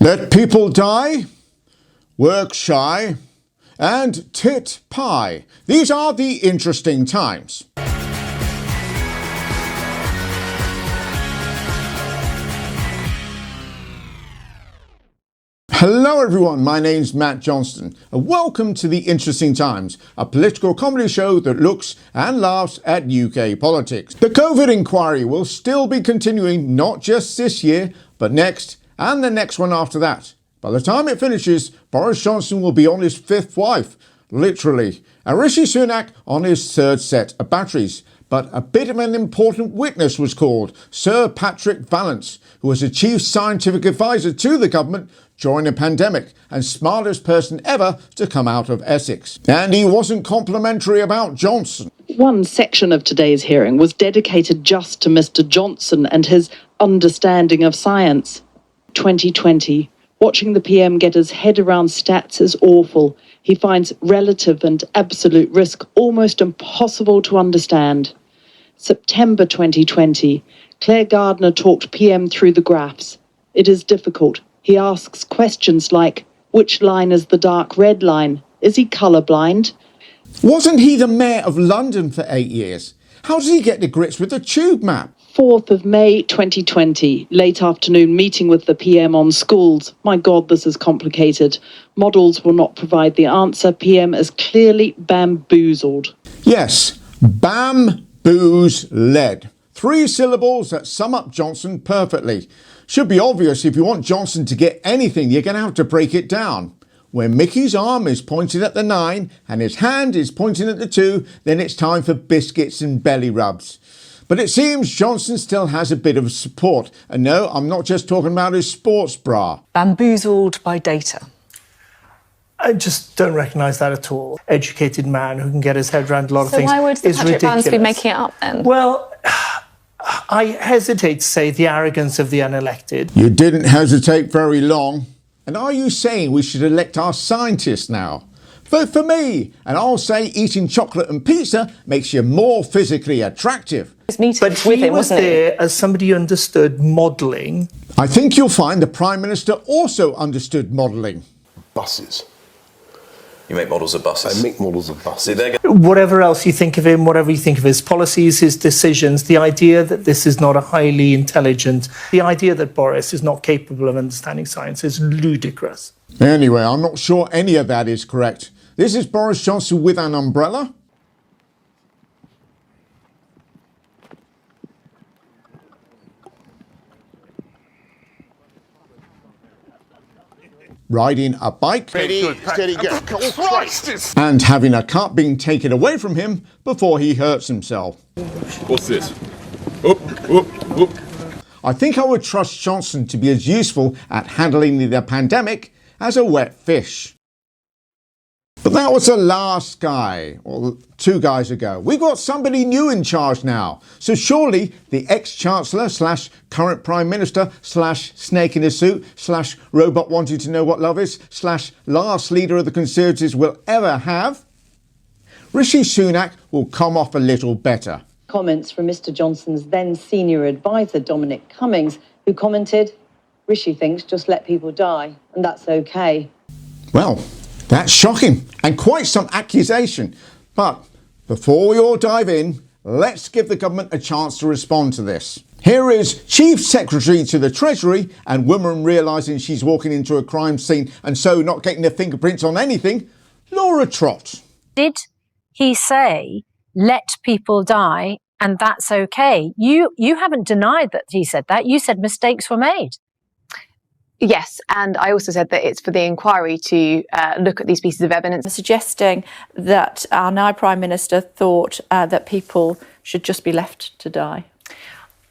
Let people die, work shy, and tit pie. These are the interesting times. Hello everyone, my name's Matt Johnston and welcome to The Interesting Times, a political comedy show that looks and laughs at UK politics. The COVID inquiry will still be continuing not just this year, but next and the next one after that. By the time it finishes, Boris Johnson will be on his fifth wife, literally, and Rishi Sunak on his third set of batteries. But a bit of an important witness was called, Sir Patrick Vallance, who was the chief scientific advisor to the government during the pandemic and smartest person ever to come out of Essex. And he wasn't complimentary about Johnson. One section of today's hearing was dedicated just to Mr. Johnson and his understanding of science. 2020. Watching the PM get his head around stats is awful. He finds relative and absolute risk almost impossible to understand. September 2020. Claire Gardner talked PM through the graphs. It is difficult. He asks questions like, which line is the dark red line? Is he colourblind? Wasn't he the mayor of London for 8 years? How does he get to grips with the tube map? 4th of May 2020, late afternoon meeting with the PM on schools. My God, this is complicated. Models will not provide the answer. PM is clearly bamboozled. Yes, bamboozled. 3 syllables that sum up Johnson perfectly. Should be obvious if you want Johnson to get anything, you're going to have to break it down. When Mickey's arm is pointing at the 9 and his hand is pointing at the 2, then it's time for biscuits and belly rubs. But it seems Johnson still has a bit of support. And no, I'm not just talking about his sports bra. Bamboozled by data. I just don't recognise that at all. Educated man who can get his head around a lot of things. So why would Patrick Vallance be making it up then? Well, I hesitate to say the arrogance of the unelected. You didn't hesitate very long. And are you saying we should elect our scientists now? Vote for me, and I'll say eating chocolate and pizza makes you more physically attractive. But he was there as somebody who understood modelling. I think you'll find the Prime Minister also understood modelling. Buses. You make models of buses? I make models of buses. Whatever else you think of him, whatever you think of his policies, his decisions, the idea that this is not a highly intelligent, the idea that Boris is not capable of understanding science is ludicrous. Anyway, I'm not sure any of that is correct. This is Boris Johnson with an umbrella. Riding a bike. Steady, go. Christ! And having a cup being taken away from him before he hurts himself. What's this? Oop, oop, oop. I think I would trust Johnson to be as useful at handling the pandemic as a wet fish. But that was the last guy, or 2 guys ago. We've got somebody new in charge now. So surely the ex-chancellor / current prime minister / snake in his suit / robot wanting to know what love is / last leader of the Conservatives will ever have, Rishi Sunak will come off a little better. Comments from Mr. Johnson's then senior advisor, Dominic Cummings, who commented, Rishi thinks just let people die, and that's okay. Well, that's shocking and quite some accusation. But before we all dive in, let's give the government a chance to respond to this. Here is Chief Secretary to the Treasury and woman realising she's walking into a crime scene and so not getting their fingerprints on anything, Laura Trott. Did he say, let people die and that's okay? You haven't denied that he said that. You said mistakes were made. Yes, and I also said that it's for the inquiry to look at these pieces of evidence. Suggesting that our now Prime Minister thought that people should just be left to die.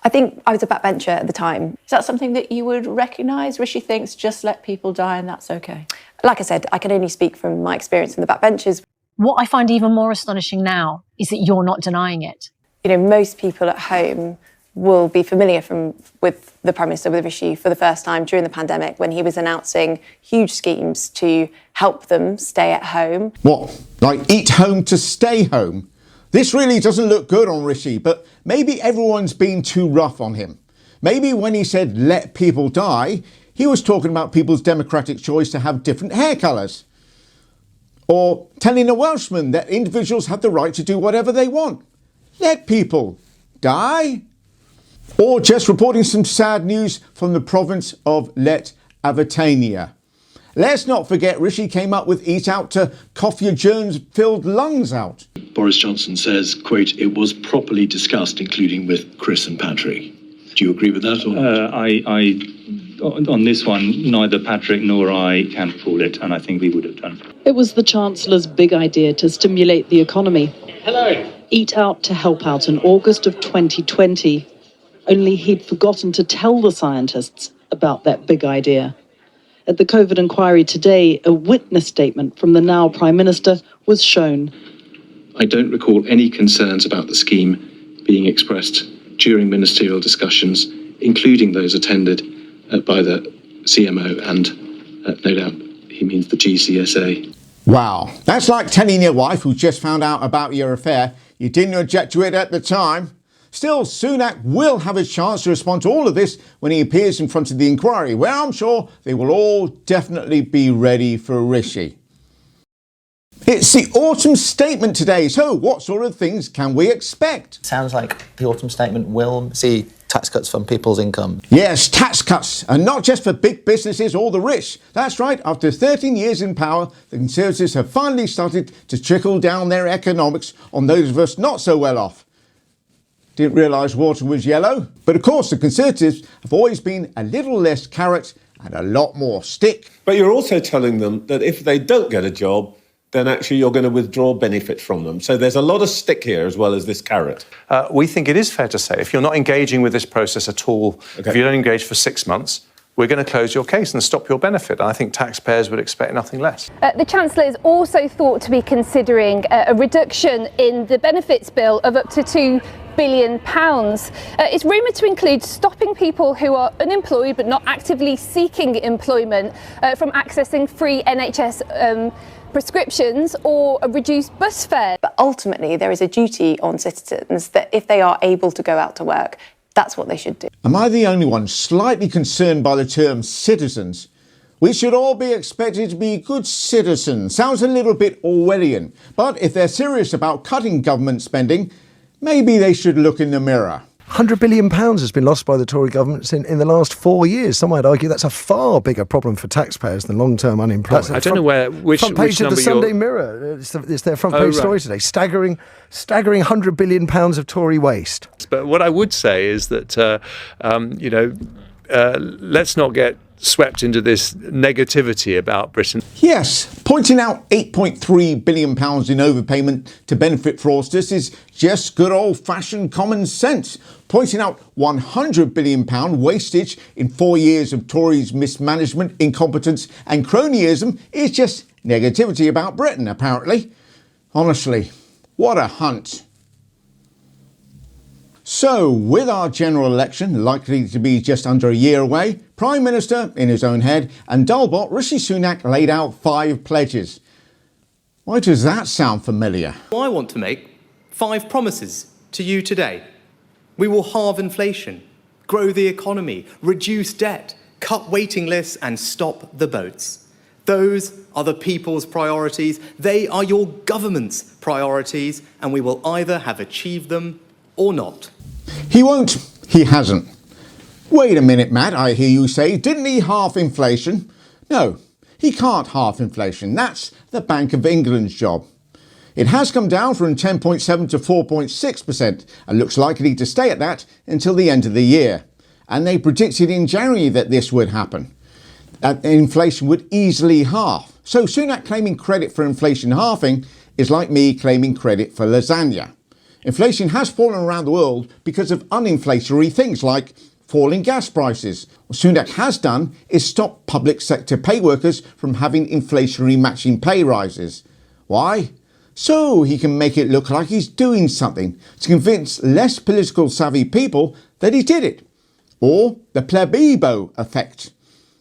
I think I was a backbencher at the time. Is that something that you would recognise? Rishi thinks just let people die and that's okay. Like I said, I can only speak from my experience in the backbenchers. What I find even more astonishing now is that you're not denying it. You know, most people at home will be familiar with the Prime Minister, with Rishi, for the first time during the pandemic when he was announcing huge schemes to help them stay at home. What, like eat home to stay home? This really doesn't look good on Rishi, but maybe everyone's been too rough on him. Maybe when he said let people die, He was talking about people's democratic choice to have different hair colours. Or telling a Welshman that individuals have the right to do whatever they want. Let people die. Or just reporting some sad news from the province of Let Avatania. Let's not forget Rishi came up with Eat Out to cough your germs-filled lungs out. Boris Johnson says, quote, it was properly discussed, including with Chris and Patrick. Do you agree with that? Or on this one, neither Patrick nor I can call it, and I think we would have done. It was the Chancellor's big idea to stimulate the economy. Hello. Eat Out to help out in August of 2020. Only he'd forgotten to tell the scientists about that big idea. At the COVID inquiry today, a witness statement from the now Prime Minister was shown. I don't recall any concerns about the scheme being expressed during ministerial discussions, including those attended by the CMO and, no doubt, he means the GCSA. Wow, that's like telling your wife who just found out about your affair you didn't object to it at the time. Still, Sunak will have a chance to respond to all of this when he appears in front of the inquiry, where I'm sure they will all definitely be ready for Rishi. It's the autumn statement today, so what sort of things can we expect? Sounds like the autumn statement will see tax cuts from people's income. Yes, tax cuts, and not just for big businesses or the rich. That's right, after 13 years in power, the Conservatives have finally started to trickle down their economics on those of us not so well off. Didn't realise water was yellow. But of course, the Conservatives have always been a little less carrot and a lot more stick. But you're also telling them that if they don't get a job, then actually you're going to withdraw benefits from them. So there's a lot of stick here as well as this carrot. We think it is fair to say, if you're not engaging with this process at all, if you don't engage for 6 months, we're going to close your case and stop your benefit. And I think taxpayers would expect nothing less. The Chancellor is also thought to be considering a reduction in the benefits bill of up to £2 billion. It's rumoured to include stopping people who are unemployed but not actively seeking employment from accessing free NHS prescriptions or a reduced bus fare. But ultimately, there is a duty on citizens that if they are able to go out to work, that's what they should do. Am I the only one slightly concerned by the term citizens? We should all be expected to be good citizens. Sounds a little bit Orwellian. But if they're serious about cutting government spending, maybe they should look in the mirror. £100 billion has been lost by the Tory government in the last 4 years. Some might argue that's a far bigger problem for taxpayers than long-term unemployment. I don't know which page of the Sunday Mirror. It's their front page story today. Staggering £100 billion of Tory waste. But what I would say is that, let's not get swept into this negativity about Britain. Yes, pointing out £8.3 billion in overpayment to benefit fraudsters is just good old-fashioned common sense. Pointing out £100 billion wastage in 4 years of Tories' mismanagement, incompetence and cronyism is just negativity about Britain, apparently. Honestly, what a hunt. So, with our general election likely to be just under a year away, Prime Minister, in his own head, and Dullbot Rishi Sunak laid out 5 pledges. Why does that sound familiar? I want to make 5 promises to you today. We will halve inflation, grow the economy, reduce debt, cut waiting lists and stop the boats. Those are the people's priorities. They are your government's priorities, and we will either have achieved them or not. He won't. He hasn't. Wait a minute, Matt, I hear you say. Didn't he halve inflation? No, he can't halve inflation. That's the Bank of England's job. It has come down from 10.7 to 4.6% and looks likely to stay at that until the end of the year. And they predicted in January that this would happen. That inflation would easily halve. So Sunak claiming credit for inflation halving is like me claiming credit for lasagna. Inflation has fallen around the world because of uninflationary things like falling gas prices. What Sunak has done is stop public sector pay workers from having inflationary matching pay rises. Why? So he can make it look like he's doing something to convince less political savvy people that he did it. Or the plebiscite effect.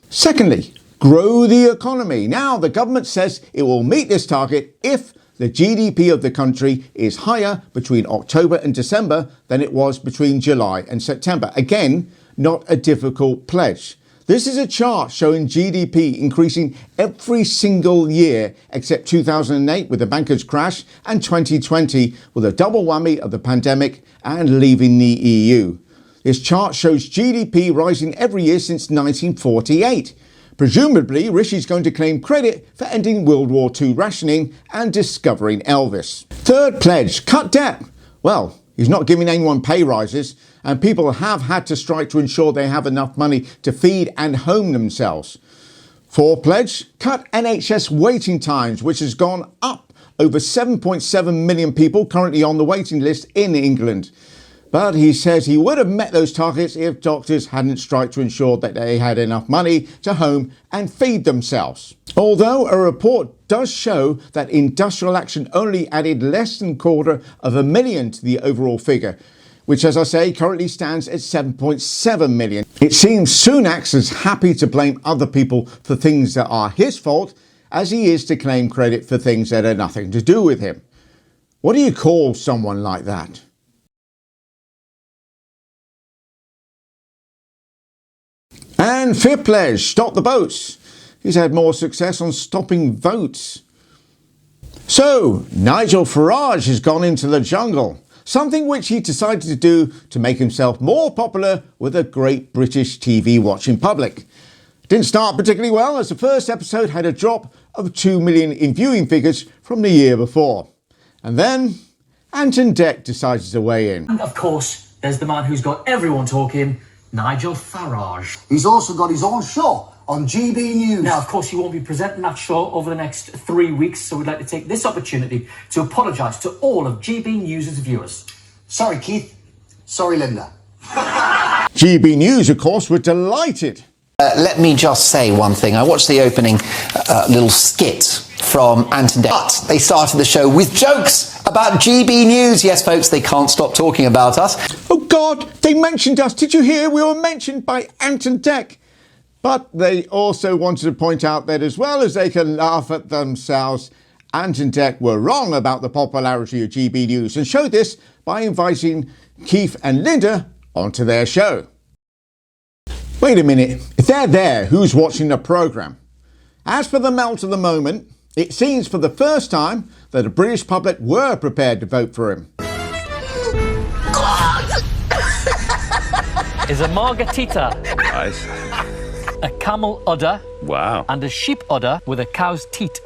Secondly, grow the economy. Now the government says it will meet this target if the GDP of the country is higher between October and December than it was between July and September. Again, not a difficult pledge. This is a chart showing GDP increasing every single year except 2008 with the bankers' crash and 2020 with a double whammy of the pandemic and leaving the EU. This chart shows GDP rising every year since 1948. Presumably, Rishi's going to claim credit for ending World War II rationing and discovering Elvis. Third pledge, cut debt. Well, he's not giving anyone pay rises, and people have had to strike to ensure they have enough money to feed and home themselves. Fourth pledge, cut NHS waiting times, which has gone up over 7.7 million people currently on the waiting list in England. But he says he would have met those targets if doctors hadn't striked to ensure that they had enough money to home and feed themselves. Although a report does show that industrial action only added less than 250,000 to the overall figure, which, as I say, currently stands at 7.7 million. It seems Sunak's as happy to blame other people for things that are his fault as he is to claim credit for things that are nothing to do with him. What do you call someone like that? And fifth pledge, stop the boats. He's had more success on stopping votes. So, Nigel Farage has gone into the jungle, something which he decided to do to make himself more popular with a great British TV watching public. Didn't start particularly well, as the first episode had a drop of 2 million in viewing figures from the year before. And then Anton Deck decided to weigh in. And of course, there's the man who's got everyone talking, Nigel Farage. He's also got his own show on GB News. Now, of course, he won't be presenting that show over the next 3 weeks, so we'd like to take this opportunity to apologise to all of GB News' viewers. Sorry, Keith. Sorry, Linda. GB News, of course, were delighted. Let me just say one thing. I watched the opening little skit from Anton Deck. But they started the show with jokes about GB News. Yes, folks, they can't stop talking about us. Oh, God, they mentioned us. Did you hear? We were mentioned by Anton Deck. But they also wanted to point out that as well as they can laugh at themselves, Anton Deck were wrong about the popularity of GB News and showed this by inviting Keith and Linda onto their show. Wait a minute, if they're there, who's watching the programme? As for the melt of the moment, it seems for the first time that the British public were prepared to vote for him. Is a margarita. Nice. A camel udder. Wow. And a sheep udder with a cow's teat.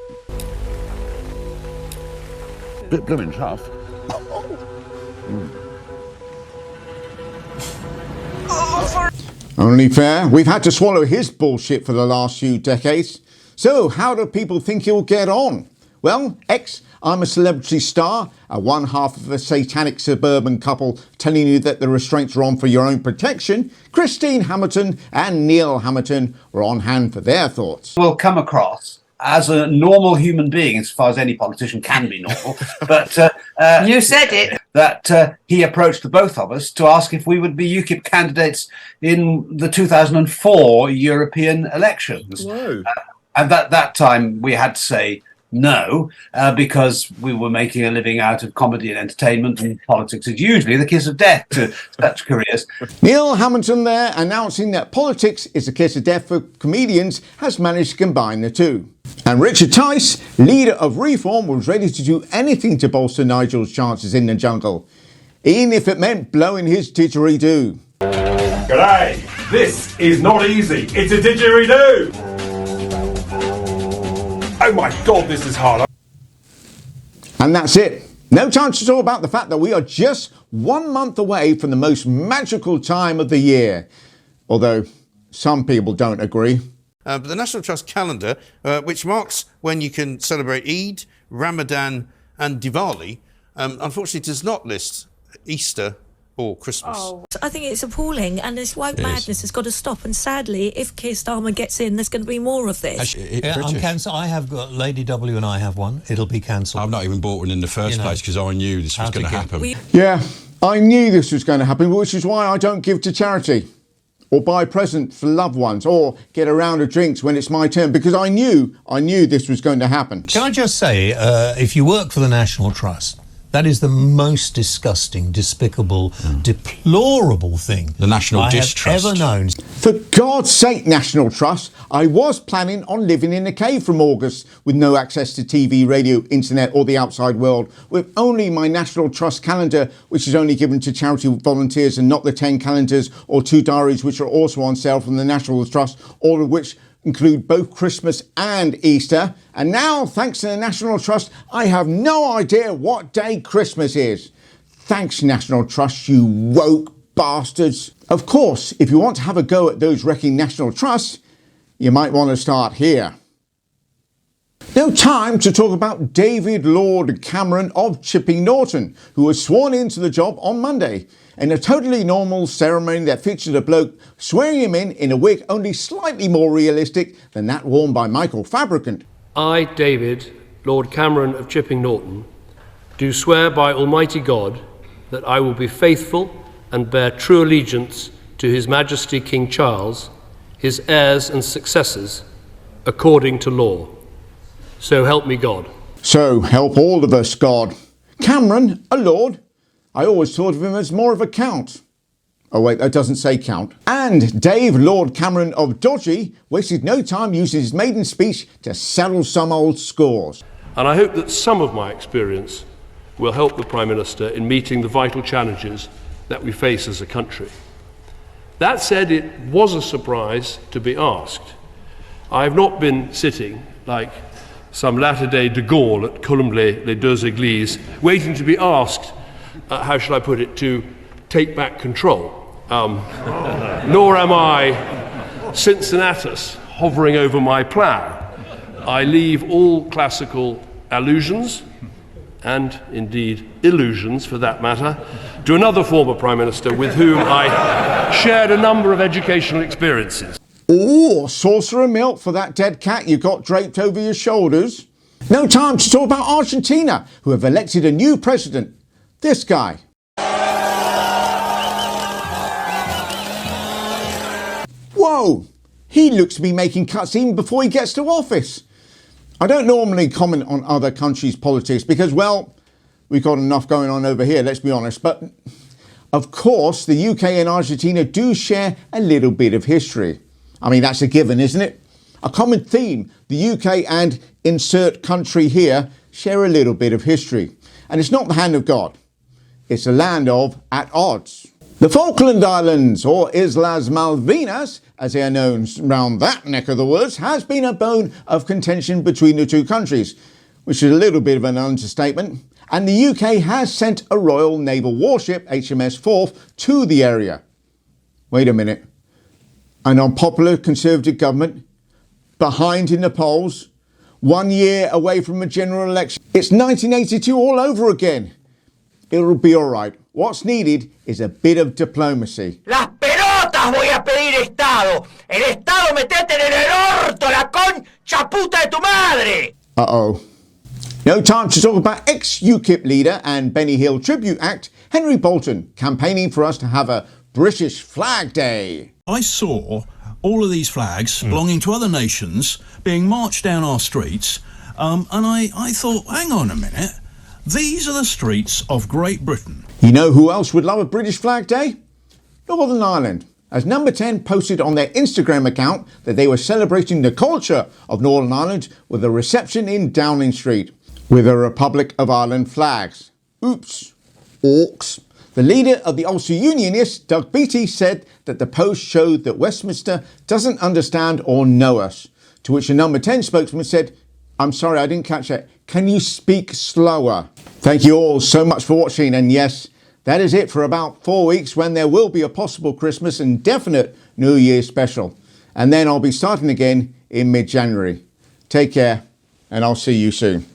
Bit blooming tough. Only fair. We've had to swallow his bullshit for the last few decades. So how do people think he'll get on? Well, I'm a Celebrity Star, one half of a satanic suburban couple telling you that the restraints are on for your own protection, Christine Hamilton and Neil Hamilton were on hand for their thoughts. Will come across as a normal human being, as far as any politician can be normal. But you said it. That he approached the both of us to ask if we would be UKIP candidates in the 2004 European elections. Whoa. And at that time, we had to say no, because we were making a living out of comedy and entertainment, and politics is usually the kiss of death to such careers. Neil Hamilton there announcing that politics is the kiss of death for comedians has managed to combine the two. And Richard Tice, leader of Reform, was ready to do anything to bolster Nigel's chances in the jungle, even if it meant blowing his didgeridoo. G'day! This is not easy. It's a didgeridoo! Oh my God, this is hard. And that's it. No time to talk about the fact that we are just 1 month away from the most magical time of the year. Although some people don't agree. But the National Trust calendar, which marks when you can celebrate Eid, Ramadan and Diwali, unfortunately does not list Easter or Christmas. I think it's appalling, and this woke madness has got to stop. And sadly, if Keir Starmer gets in, there's going to be more of this. I'm cancelled. I have got Lady W and I have one. It'll be cancelled. I've not even bought one in the first place because I knew this was going to happen. Yeah, I knew this was going to happen, which is why I don't give to charity or buy presents for loved ones or get a round of drinks when it's my turn, because I knew this was going to happen. Can I just say, if you work for the National Trust, That is the most disgusting, despicable, deplorable thing the National I Distrust have ever known. For God's sake, National Trust, I was planning on living in a cave from August with no access to TV, radio, internet or the outside world, with only my National Trust calendar, which is only given to charity volunteers and not the 10 calendars or 2 diaries which are also on sale from the National Trust, all of which include both Christmas and Easter. And now, thanks to the National Trust, I have no idea what day Christmas is. Thanks, National Trust, you woke bastards. Of course, if you want to have a go at those wrecking National Trusts, you might want to start here. No time to talk about David Lord Cameron of Chipping Norton, who was sworn into the job on Monday in a totally normal ceremony that featured a bloke swearing him in a wig only slightly more realistic than that worn by Michael Fabricant. I, David, Lord Cameron of Chipping Norton, do swear by Almighty God that I will be faithful and bear true allegiance to His Majesty King Charles, his heirs and successors, according to law. So help me God. So help all of us, God. Cameron, a lord? I always thought of him as more of a count. Oh wait, that doesn't say count. And Dave, Lord Cameron of Dodgy, wasted no time using his maiden speech to settle some old scores. And I hope that some of my experience will help the Prime Minister in meeting the vital challenges that we face as a country. That said, it was a surprise to be asked. I have not been sitting like some latter-day de Gaulle at Colombe-les-Deux-Églises, waiting to be asked, how shall I put it, to take back control. Nor am I Cincinnatus hovering over my plough. I leave all classical allusions, and indeed illusions for that matter, to another former Prime Minister with whom I shared a number of educational experiences. Ooh, saucer of milk for that dead cat you got draped over your shoulders. No time to talk about Argentina, who have elected a new president. This guy. Whoa, he looks to be making cuts even before he gets to office. I don't normally comment on other countries' politics because, well, we've got enough going on over here, let's be honest. But, of course, the UK and Argentina do share a little bit of history. I mean, that's a given, isn't it? A common theme, the UK and insert country here share a little bit of history. And it's not the hand of God. It's a land of at odds. The Falkland Islands, or Islas Malvinas, as they are known around that neck of the woods, has been a bone of contention between the two countries, which is a little bit of an understatement. And the UK has sent a Royal Naval warship, HMS Forth, to the area. Wait a minute. An unpopular Conservative government, behind in the polls, 1 year away from a general election. It's 1982 all over again. It'll be all right. What's needed is a bit of diplomacy. Las pelotas voy a pedir Estado. El Estado metete en el orto, la concha puta de tu madre. Uh-oh. No time to talk about ex-UKIP leader and Benny Hill tribute act, Henry Bolton, campaigning for us to have a British Flag Day. I saw all of these flags belonging to other nations being marched down our streets, and I thought, hang on a minute, these are the streets of Great Britain. You know who else would love a British Flag Day? Northern Ireland, as Number 10 posted on their Instagram account that they were celebrating the culture of Northern Ireland with a reception in Downing Street with a Republic of Ireland flags. Oops, orcs. The leader of the Ulster Unionists, Doug Beattie, said that the post showed that Westminster doesn't understand or know us, to which a Number 10 spokesman said, I'm sorry, I didn't catch that. Can you speak slower? Thank you all so much for watching, and yes, that is it for about 4 weeks when there will be a possible Christmas and definite New Year special. And then I'll be starting again in mid-January. Take care, and I'll see you soon.